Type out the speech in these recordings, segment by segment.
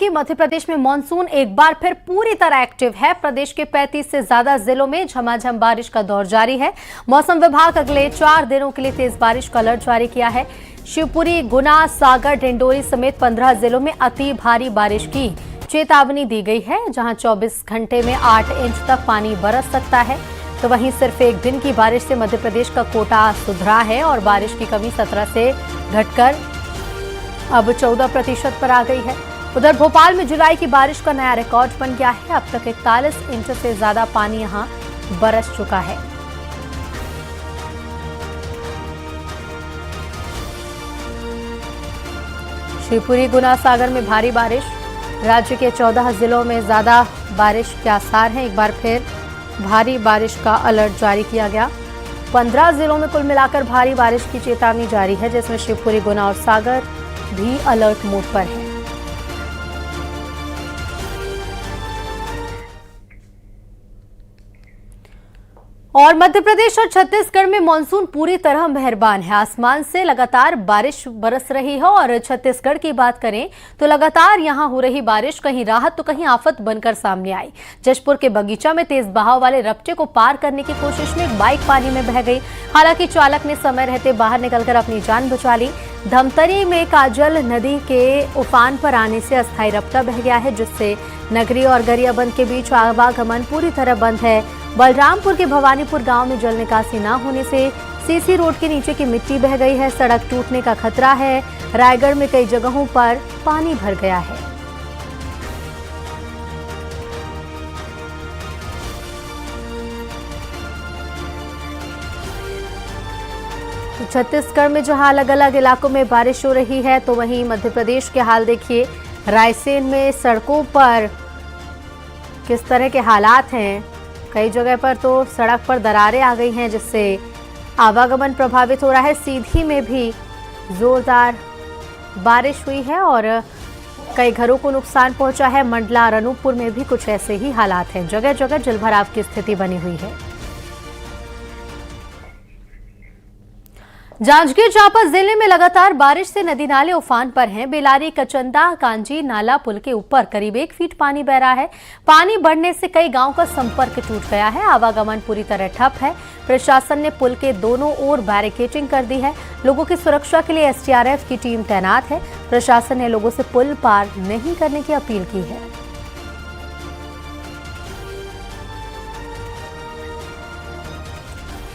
कि मध्य प्रदेश में मानसून एक बार फिर पूरी तरह एक्टिव है। प्रदेश के 35 से ज्यादा जिलों में झमाझम बारिश का दौर जारी है। मौसम विभाग अगले 4 दिनों के लिए तेज बारिश का अलर्ट जारी किया है। शिवपुरी, गुना, सागर, डिंडोरी समेत 15 जिलों में अति भारी बारिश की चेतावनी दी गई है, जहां 24 घंटे में 8 इंच तक पानी बरस सकता है। तो वहीं सिर्फ एक दिन की बारिश से मध्य प्रदेश का कोटा सुधरा है और बारिश की कमी 17 से घटकर अब 14% पर आ गई है। उधर भोपाल में जुलाई की बारिश का नया रिकॉर्ड बन गया है। अब तक 41 इंच से ज्यादा पानी यहां बरस चुका है। शिवपुरी, गुना, सागर में भारी बारिश। राज्य के 14 जिलों में ज्यादा बारिश के आसार हैं। एक बार फिर भारी बारिश का अलर्ट जारी किया गया। 15 जिलों में कुल मिलाकर भारी बारिश की चेतावनी जारी है, जिसमें शिवपुरी, गुना और सागर भी अलर्ट मोड पर है। और मध्य प्रदेश और छत्तीसगढ़ में मानसून पूरी तरह मेहरबान है। आसमान से लगातार बारिश बरस रही है और छत्तीसगढ़ की बात करें तो लगातार यहां हो रही बारिश कहीं राहत तो कहीं आफत बनकर सामने आई। जशपुर के बगीचा में तेज बहाव वाले रपटे को पार करने की कोशिश में एक बाइक पानी में बह गई। हालांकि चालक ने समय रहते बाहर निकलकर अपनी जान बचा ली। धमतरी में काजल नदी के उफान पर आने से अस्थायी रपटा बह गया है, जिससे नगरी और गरियाबंद के बीच आवागमन पूरी तरह बंद है। बलरामपुर के भवानीपुर गांव में जल निकासी न होने से सीसी रोड के नीचे की मिट्टी बह गई है। सड़क टूटने का खतरा है। रायगढ़ में कई जगहों पर पानी भर गया है। तो छत्तीसगढ़ में जहां अलग अलग इलाकों में बारिश हो रही है, तो वहीं मध्य प्रदेश के हाल देखिए। रायसेन में सड़कों पर किस तरह के हालात हैं। कई जगह पर तो सड़क पर दरारें आ गई हैं, जिससे आवागमन प्रभावित हो रहा है। सीधी में भी जोरदार बारिश हुई है और कई घरों को नुकसान पहुंचा है। मंडला और अनूपपुर में भी कुछ ऐसे ही हालात हैं। जगह जगह जलभराव की स्थिति बनी हुई है। जांजगीर चांपा जिले में लगातार बारिश से नदी नाले उफान पर हैं। बेलारी, कचंदा, कांजी नाला पुल के ऊपर करीब 1 फीट पानी बह रहा है। पानी बढ़ने से कई गांव का संपर्क टूट गया है। आवागमन पूरी तरह ठप है। प्रशासन ने पुल के दोनों ओर बैरिकेडिंग कर दी है। लोगों की सुरक्षा के लिए एसडीआरएफ की टीम तैनात है। प्रशासन ने लोगों से पुल पार नहीं करने की अपील की है।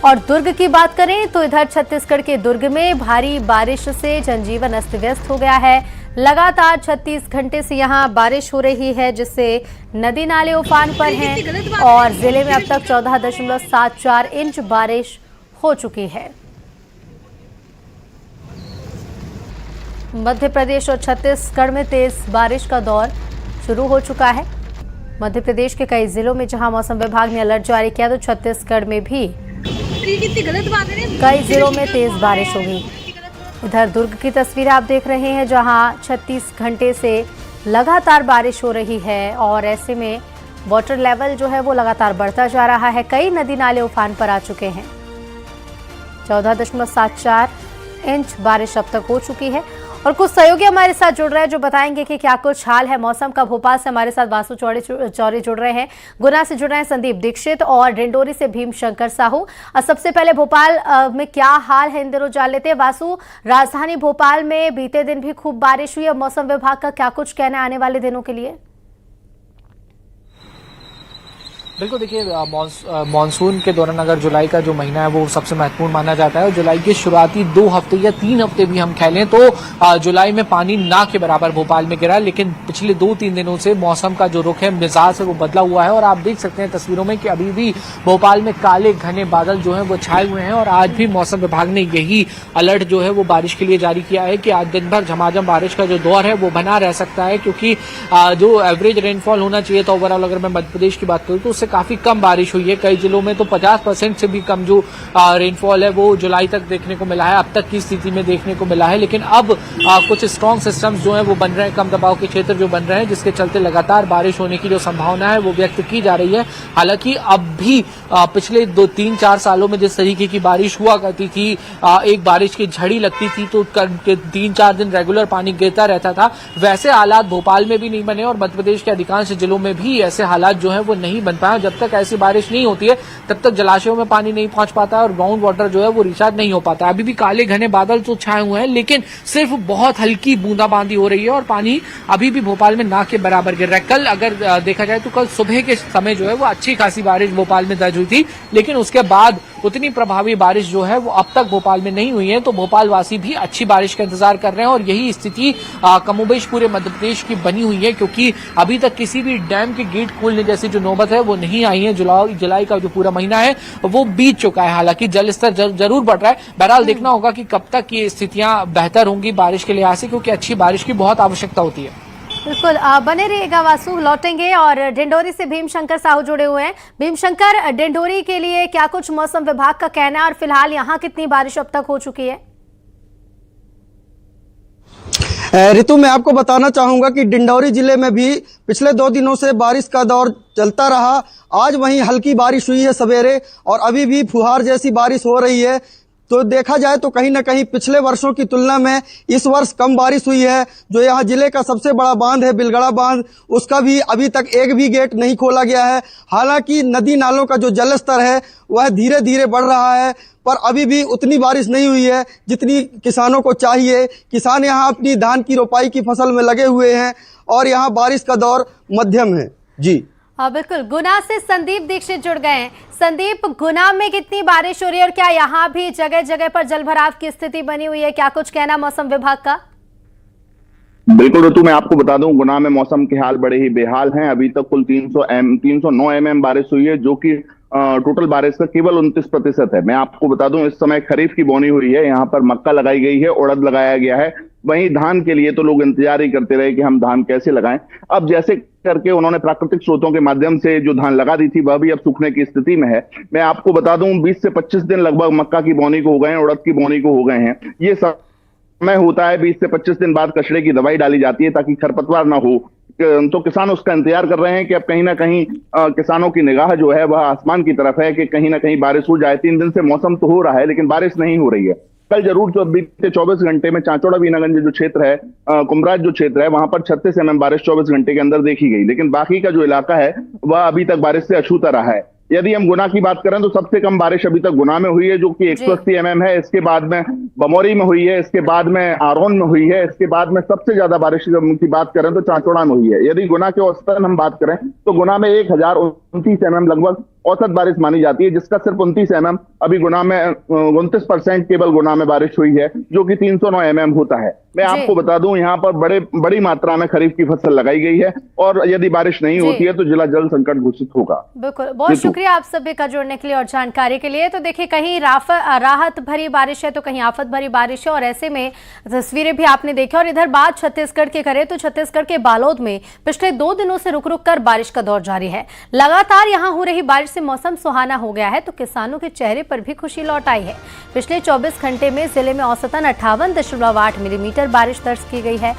और दुर्ग की बात करें तो इधर छत्तीसगढ़ के दुर्ग में भारी बारिश से जनजीवन अस्त व्यस्त हो गया है। लगातार 36 घंटे से यहां बारिश हो रही है, जिससे नदी नाले उफान पर हैं और जिले में अब तक 14.74 इंच बारिश हो चुकी है। मध्य प्रदेश और छत्तीसगढ़ में तेज बारिश का दौर शुरू हो चुका है। मध्य प्रदेश के कई जिलों में जहां मौसम विभाग ने अलर्ट जारी किया, तो छत्तीसगढ़ में भी कई जिलों में तेज बारिश होगी। इधर दुर्ग की तस्वीर आप देख रहे हैं, जहां 36 घंटे से लगातार बारिश हो रही है और ऐसे में वाटर लेवल जो है वो लगातार बढ़ता जा रहा है। कई नदी नाले उफान पर आ चुके हैं। 14.74 इंच बारिश अब तक हो चुकी है। और कुछ सहयोगी हमारे साथ जुड़ रहे हैं, जो बताएंगे कि क्या कुछ हाल है मौसम का। भोपाल से हमारे साथ वासु चौरे जुड़ रहे हैं, गुना से जुड़ रहे हैं संदीप दीक्षित और डिंडोरी से भीम शंकर साहू। सबसे पहले भोपाल में क्या हाल है इन दिनों जान लेते हैं। वासु, राजधानी भोपाल में बीते दिन भी खूब बारिश हुई है। मौसम विभाग का क्या कुछ कहना है आने वाले दिनों के लिए? बिल्कुल, देखिए मानसून के दौरान अगर जुलाई का जो महीना है वो सबसे महत्वपूर्ण माना जाता है और जुलाई के शुरुआती 2 हफ्ते या 3 हफ्ते भी हम कह लें तो जुलाई में पानी ना के बराबर भोपाल में गिरा। लेकिन पिछले 2-3 दिनों से मौसम का जो रुख है, मिजाज है, वो बदला हुआ है और आप देख सकते हैं तस्वीरों में कि अभी भी भोपाल में काले घने बादल जो है वो छाए हुए हैं। और आज भी मौसम विभाग ने यही अलर्ट जो है वो बारिश के लिए जारी किया है कि आज दिन भर झमाझम बारिश का जो दौर है वो बना रह सकता है, क्योंकि जो एवरेज रेनफॉल होना चाहिए था ओवरऑल, अगर मैं मध्य प्रदेश की बात करूँ तो उससे काफी कम बारिश हुई है। कई जिलों में तो 50% से भी कम जो रेनफॉल है वो जुलाई तक देखने को मिला है, अब तक की स्थिति में देखने को मिला है। लेकिन अब कुछ स्ट्रॉन्ग सिस्टम्स जो है वो बन रहे हैं, कम दबाव के क्षेत्र जो बन रहे हैं, जिसके चलते लगातार बारिश होने की जो संभावना है वो व्यक्त की जा रही है। हालांकि अब भी पिछले 2-3-4 सालों में जिस तरीके की बारिश हुआ करती थी, एक बारिश की झड़ी लगती थी तो 3-4 दिन रेगुलर पानी गिरता रहता था, वैसे हालात भोपाल में भी नहीं बने और मध्य प्रदेश के अधिकांश जिलों में भी ऐसे हालात जो है वो नहीं बन पाए। जब तक ऐसी बारिश नहीं होती है तब तक जलाशयों में पानी नहीं पहुंच पाता है और ग्राउंड वाटर जो है वो रिचार्ज नहीं हो पाता। अभी भी काले घने बादल तो छाए हुए हैं, लेकिन सिर्फ बहुत हल्की बूंदाबांदी हो रही है और पानी अभी भी भोपाल में ना के बराबर गिर रहा है। कल अगर देखा जाए तो कल सुबह के समय जो है वो अच्छी खासी बारिश भोपाल में दर्ज हुई थी, लेकिन उसके बाद उतनी प्रभावी बारिश जो है वो अब तक भोपाल में नहीं हुई है। तो भोपाल वासी भी अच्छी बारिश का इंतजार कर रहे हैं और यही स्थिति कमोबेश पूरे मध्य प्रदेश की बनी हुई है, क्योंकि अभी तक किसी भी डैम के गेट खोलने जैसी जो नौबत है वो नहीं आई है। जुलाई का जो पूरा महीना है वो बीत चुका है। हालांकि जल स्तर जरूर बढ़ रहा है। बहरहाल देखना होगा कि कब तक ये स्थितियां बेहतर होंगी बारिश के लिहाज से, क्योंकि अच्छी बारिश की बहुत आवश्यकता होती है। बिल्कुल, बने रहिएगा वासु, लौटेंगे। और डिंडोरी से भीमशंकर साहू जुड़े हुए हैं। भीमशंकर, डिंडोरी के लिए क्या कुछ मौसम विभाग का कहना है और फिलहाल यहाँ कितनी बारिश अब तक हो चुकी है? ऋतु, मैं आपको बताना चाहूंगा कि डिंडौरी जिले में भी पिछले 2 दिनों से बारिश का दौर चलता रहा। आज वहीं हल्की बारिश हुई है सवेरे और अभी भी फुहार जैसी बारिश हो रही है। तो देखा जाए तो कहीं ना कहीं पिछले वर्षों की तुलना में इस वर्ष कम बारिश हुई है। जो यहाँ जिले का सबसे बड़ा बांध है बिलगड़ा बांध, उसका भी अभी तक एक भी गेट नहीं खोला गया है। हालांकि नदी नालों का जो जल स्तर है वह धीरे धीरे बढ़ रहा है, पर अभी भी उतनी बारिश नहीं हुई है जितनी किसानों को चाहिए। किसान यहाँ अपनी धान की रोपाई की फसल में लगे हुए हैं और यहाँ बारिश का दौर मध्यम है। जी हाँ बिल्कुल, गुना से संदीप दीक्षित जुड़ गए हैं। संदीप, गुना में कितनी बारिश हो रही है और क्या यहाँ भी जगह जगह पर जलभराव की स्थिति बनी हुई है? क्या कुछ कहना मौसम विभाग का? बिल्कुल ऋतु, मैं आपको बता दूं, गुना में मौसम के हाल बड़े ही बेहाल हैं। अभी तक कुल 309 mm बारिश हुई है, जो कि टोटल बारिश का केवल 29% है। मैं आपको बता दूं, इस समय खरीफ की बोनी हुई है। यहाँ पर मक्का लगाई गई है, उड़द लगाया गया है। वहीं धान के लिए तो लोग इंतजार ही करते रहे कि हम धान कैसे लगाएं। अब जैसे करके उन्होंने प्राकृतिक स्रोतों के माध्यम से जो धान लगा दी थी वह भी अब सूखने की स्थिति में है। मैं आपको बता दूं, 20 से 25 दिन लगभग मक्का की बोनी को हो गए हैं, उड़द की बोनी को हो गए हैं। ये समय होता है 20 से 25 दिन बाद कचड़े की दवाई डाली जाती है ताकि खरपतवार ना हो। तो किसान उसका इंतजार कर रहे हैं कि अब कहीं ना कहीं किसानों की निगाह जो है वह आसमान की तरफ है कि कहीं ना कहीं बारिश हो जाए। 3 दिन से मौसम तो हो रहा है लेकिन बारिश नहीं हो रही है। कल जरूर जो बीते 24 घंटे में चांचौड़ा वीनागंज जो क्षेत्र है, कुमराज जो क्षेत्र है, वहां पर 36 mm बारिश 24 घंटे के अंदर देखी गई। लेकिन बाकी का जो इलाका है वह अभी तक बारिश से अछूता रहा है। यदि हम गुना की बात करें तो सबसे कम बारिश अभी तक गुना में हुई है, जो कि 180 mm है। इसके बाद में बमौरी में हुई है, इसके बाद में आरोन में हुई है, इसके बाद में सबसे ज्यादा बारिश की बात करें तो चांचौड़ा में हुई है। यदि गुना के औसतन हम बात करें तो गुना में 1029 mm लगभग औसत बारिश मानी जाती है, जिसका सिर्फ 29 mm अभी गुना में 29% केवल गुना में बारिश हुई है, जो कि 309 mm होता है। मैं आपको बता दूं, यहाँ पर बड़ी मात्रा में खरीफ की फसल लगाई गई है और यदि बारिश नहीं होती है तो जिला जल संकट घोषित होगा। बिल्कुल, बहुत शुक्रिया आप सभी का जुड़ने के लिए और जानकारी के लिए। तो देखिए, कहीं राहत भरी बारिश है तो कहीं आफत भरी बारिश है और ऐसे में तस्वीरें भी आपने देखी। और इधर बात छत्तीसगढ़ की करें तो छत्तीसगढ़ के बालोद में पिछले 2 दिनों से रुक रुक कर बारिश का दौर जारी है। लगातार यहाँ हो रही बारिश से मौसम सुहाना हो गया है तो किसानों के चेहरे पर भी खुशी लौट आई है। पिछले 24 घंटे में जिले में औसतन 58.8 मिलीमीटर बारिश दर्ज की गई है।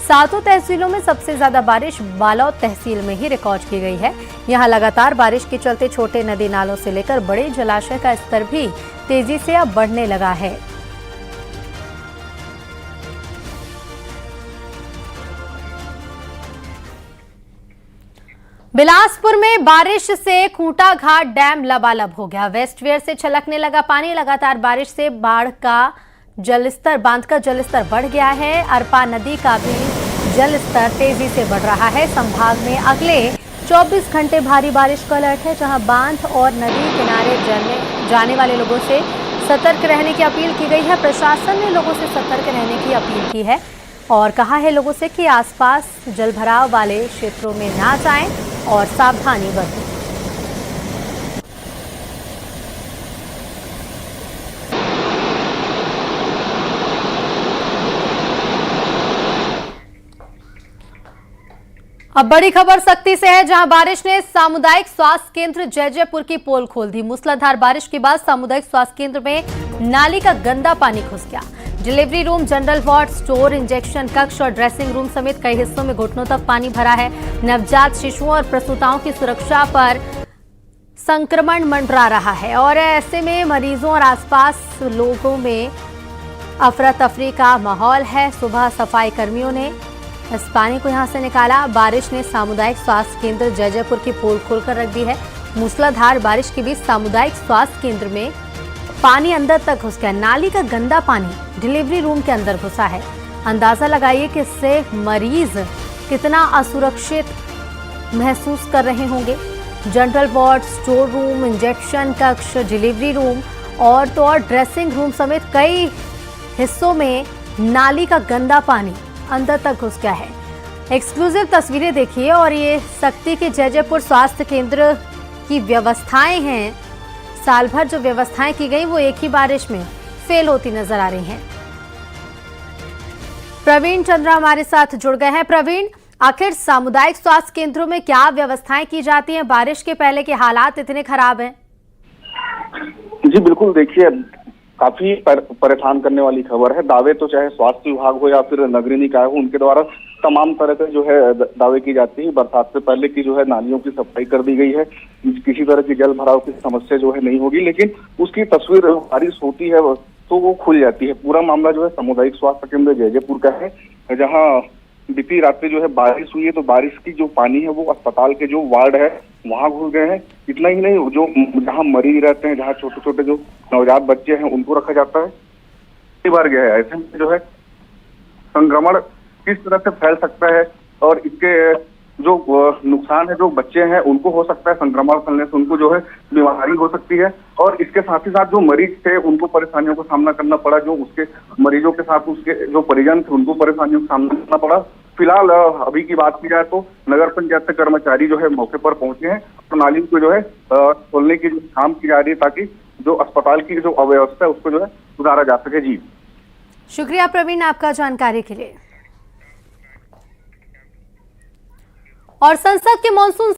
7 तहसीलों में सबसे ज्यादा बारिश बालोद तहसील में ही रिकॉर्ड की गई है। यहाँ लगातार बारिश के चलते छोटे नदी नालों से लेकर बड़े जलाशय का स्तर भी तेजी से अब बढ़ने लगा है। बिलासपुर में बारिश से खूंटा घाट डैम लबालब हो गया। वेस्टवेयर से छलकने लगा पानी। लगातार बारिश से बांध का जलस्तर बढ़ गया है। अरपा नदी का भी जलस्तर तेजी से बढ़ रहा है। संभाग में अगले 24 घंटे भारी बारिश का अलर्ट है, जहां बांध और नदी किनारे जाने वाले लोगों से सतर्क रहने की अपील की गई है। प्रशासन ने लोगों से सतर्क रहने की अपील की है और कहा है लोगों से कि आसपास जलभराव वाले क्षेत्रों में ना जाएं और सावधानी बरतें। अब बड़ी खबर सख्ती से है, जहां बारिश ने सामुदायिक स्वास्थ्य केंद्र जयजयपुर की पोल खोल दी। मूसलाधार बारिश के बाद सामुदायिक स्वास्थ्य केंद्र में नाली का गंदा पानी घुस गया। Delivery room, general ward, store, injection कक्ष और ड्रेसिंग रूम समेत कई हिस्सों में घुटनों तक पानी भरा है। नवजात शिशुओं और प्रसूताओं की सुरक्षा पर संक्रमण मंडरा रहा है और ऐसे में मरीजों और आसपास लोगों में अफरा तफरी का माहौल है। सुबह सफाई कर्मियों ने इस पानी को यहां से निकाला। बारिश ने सामुदायिक स्वास्थ्य केंद्र जयजयपुर की पोल खोलकर रख दी है। मूसलाधार बारिश के बीच सामुदायिक स्वास्थ्य केंद्र में पानी अंदर तक घुस गया। नाली का गंदा पानी डिलीवरी रूम के अंदर घुसा है। अंदाजा लगाइए कि इससे मरीज कितना असुरक्षित महसूस कर रहे होंगे। General ward, store room, injection कक्ष, डिलीवरी रूम और तो और ड्रेसिंग रूम समेत कई हिस्सों में नाली का गंदा पानी अंदर तक घुस गया है। एक्सक्लूसिव तस्वीरें देखिए और ये सख्ती के जयजयपुर स्वास्थ्य केंद्र की व्यवस्थाएं हैं। साल भर जो व्यवस्थाएं की गई वो एक ही बारिश में फेल होती नजर आ रही हैं। प्रवीण चंद्रा हमारे साथ जुड़ गए हैं। प्रवीण, आखिर सामुदायिक स्वास्थ्य केंद्रों में क्या व्यवस्थाएं की जाती हैं? बारिश के पहले के हालात इतने खराब हैं? जी बिल्कुल, देखिए काफी परेशान करने वाली खबर है। दावे तो चाहे स्वास्थ्य विभाग हो या फिर नगरीय निकाय हो, उनके द्वारा तमाम तरह से जो है दावे की जाती है। बरसात से पहले की जो है नालियों की सफाई कर दी गई है, किसी तरह की जल भराव की समस्या जो है नहीं होगी, लेकिन उसकी तस्वीर बारिश होती है तो वो खुल जाती है। पूरा मामला जो है सामुदायिक स्वास्थ्य केंद्र जयजयपुर का है, जहाँ बीती रात्रि जो है बारिश हुई है, तो बारिश की जो पानी है वो अस्पताल के जो वार्ड है वहां घुस गए हैं। इतना ही नहीं, जो जहाँ मरीज रहते हैं, जहाँ छोटे छोटे जो नवजात बच्चे हैं उनको रखा जाता है, कई बार गया है। ऐसे में जो है संक्रमण किस तरह से फैल सकता है और इसके जो नुकसान है, जो बच्चे हैं उनको हो सकता है संक्रमण फैलने से उनको जो है बीमारी हो सकती है, और इसके साथ ही साथ जो मरीज थे उनको परेशानियों का सामना करना पड़ा। जो उसके मरीजों के साथ उसके जो परिजन थे उनको परेशानियों का सामना करना पड़ा। फिलहाल अभी की बात की जाए तो नगर पंचायत के कर्मचारी जो है मौके पर पहुंचे हैं और नालियों को जो है खोलने की काम की जा रही है, ताकि जो अस्पताल की जो अव्यवस्था है उसको जो है सुधारा जा सके। जी शुक्रिया प्रवीण आपका जानकारी के लिए। और संसद के मॉनसून